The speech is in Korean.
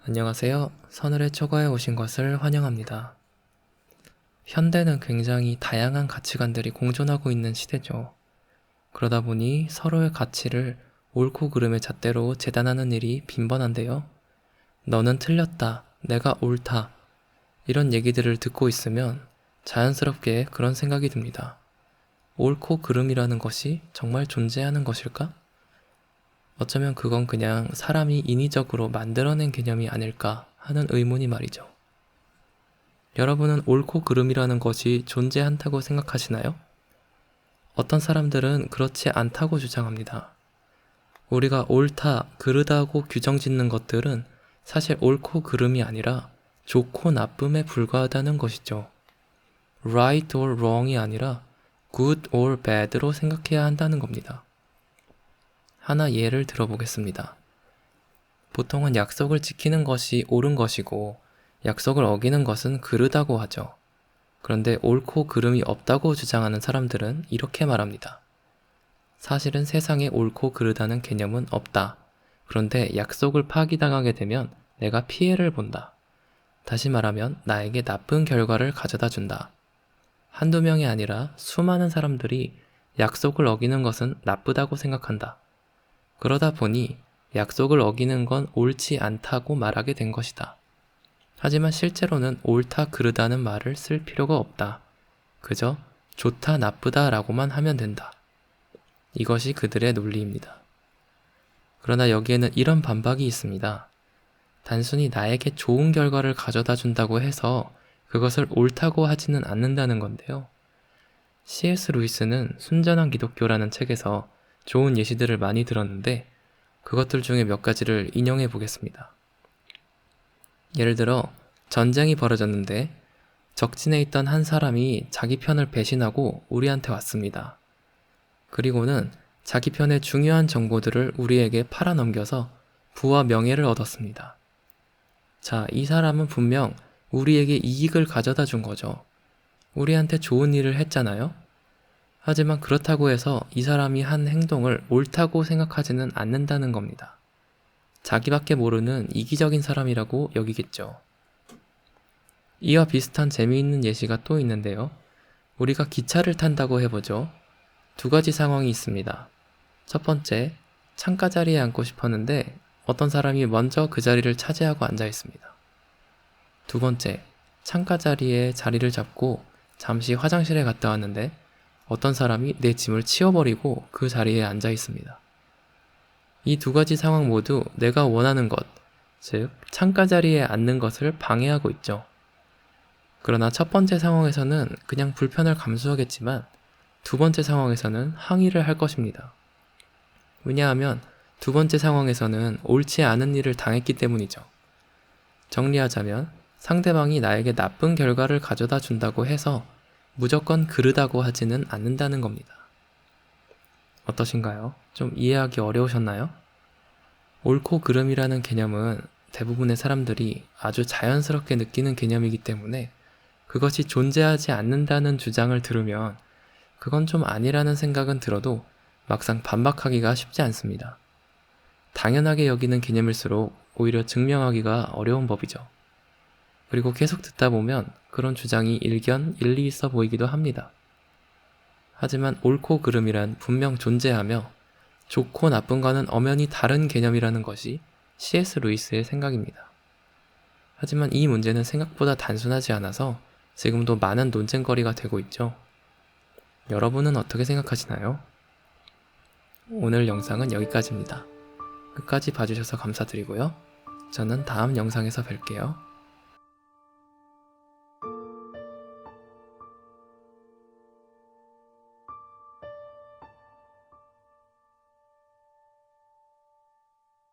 안녕하세요. 서늘의 초과에 오신 것을 환영합니다. 현대는 굉장히 다양한 가치관들이 공존하고 있는 시대죠. 그러다 보니 서로의 가치를 옳고 그름의 잣대로 재단하는 일이 빈번한데요. 너는 틀렸다, 내가 옳다, 이런 얘기들을 듣고 있으면 자연스럽게 그런 생각이 듭니다. 옳고 그름이라는 것이 정말 존재하는 것일까? 어쩌면 그건 그냥 사람이 인위적으로 만들어낸 개념이 아닐까 하는 의문이 말이죠. 여러분은 옳고 그름이라는 것이 존재한다고 생각하시나요? 어떤 사람들은 그렇지 않다고 주장합니다. 우리가 옳다, 그르다고 규정 짓는 것들은 사실 옳고 그름이 아니라 좋고 나쁨에 불과하다는 것이죠. right or wrong이 아니라 good or bad로 생각해야 한다는 겁니다. 하나 예를 들어보겠습니다. 보통은 약속을 지키는 것이 옳은 것이고 약속을 어기는 것은 그르다고 하죠. 그런데 옳고 그름이 없다고 주장하는 사람들은 이렇게 말합니다. 사실은 세상에 옳고 그르다는 개념은 없다. 그런데 약속을 파기당하게 되면 내가 피해를 본다. 다시 말하면 나에게 나쁜 결과를 가져다 준다. 한두 명이 아니라 수많은 사람들이 약속을 어기는 것은 나쁘다고 생각한다. 그러다 보니 약속을 어기는 건 옳지 않다고 말하게 된 것이다. 하지만 실제로는 옳다 그르다는 말을 쓸 필요가 없다. 그저 좋다 나쁘다 라고만 하면 된다. 이것이 그들의 논리입니다. 그러나 여기에는 이런 반박이 있습니다. 단순히 나에게 좋은 결과를 가져다 준다고 해서 그것을 옳다고 하지는 않는다는 건데요. C.S. 루이스는 순전한 기독교라는 책에서 좋은 예시들을 많이 들었는데 그것들 중에 몇 가지를 인용해 보겠습니다. 예를 들어 전쟁이 벌어졌는데 적진에 있던 한 사람이 자기 편을 배신하고 우리한테 왔습니다. 그리고는 자기 편의 중요한 정보들을 우리에게 팔아넘겨서 부와 명예를 얻었습니다. 자, 이 사람은 분명 우리에게 이익을 가져다 준 거죠. 우리한테 좋은 일을 했잖아요. 하지만 그렇다고 해서 이 사람이 한 행동을 옳다고 생각하지는 않는다는 겁니다. 자기밖에 모르는 이기적인 사람이라고 여기겠죠. 이와 비슷한 재미있는 예시가 또 있는데요. 우리가 기차를 탄다고 해보죠. 두 가지 상황이 있습니다. 첫 번째, 창가 자리에 앉고 싶었는데 어떤 사람이 먼저 그 자리를 차지하고 앉아 있습니다. 두 번째, 창가 자리에 자리를 잡고 잠시 화장실에 갔다 왔는데 어떤 사람이 내 짐을 치워버리고 그 자리에 앉아 있습니다. 이 두 가지 상황 모두 내가 원하는 것, 즉 창가 자리에 앉는 것을 방해하고 있죠. 그러나 첫 번째 상황에서는 그냥 불편을 감수하겠지만 두 번째 상황에서는 항의를 할 것입니다. 왜냐하면 두 번째 상황에서는 옳지 않은 일을 당했기 때문이죠. 정리하자면 상대방이 나에게 나쁜 결과를 가져다 준다고 해서 무조건 그르다고 하지는 않는다는 겁니다. 어떠신가요? 좀 이해하기 어려우셨나요? 옳고 그름이라는 개념은 대부분의 사람들이 아주 자연스럽게 느끼는 개념이기 때문에 그것이 존재하지 않는다는 주장을 들으면 그건 좀 아니라는 생각은 들어도 막상 반박하기가 쉽지 않습니다. 당연하게 여기는 개념일수록 오히려 증명하기가 어려운 법이죠. 그리고 계속 듣다 보면 그런 주장이 일견 일리 있어 보이기도 합니다. 하지만 옳고 그름이란 분명 존재하며 좋고 나쁜과는 엄연히 다른 개념이라는 것이 C.S. 루이스의 생각입니다. 하지만 이 문제는 생각보다 단순하지 않아서 지금도 많은 논쟁거리가 되고 있죠. 여러분은 어떻게 생각하시나요? 오늘 영상은 여기까지입니다. 끝까지 봐주셔서 감사드리고요. 저는 다음 영상에서 뵐게요.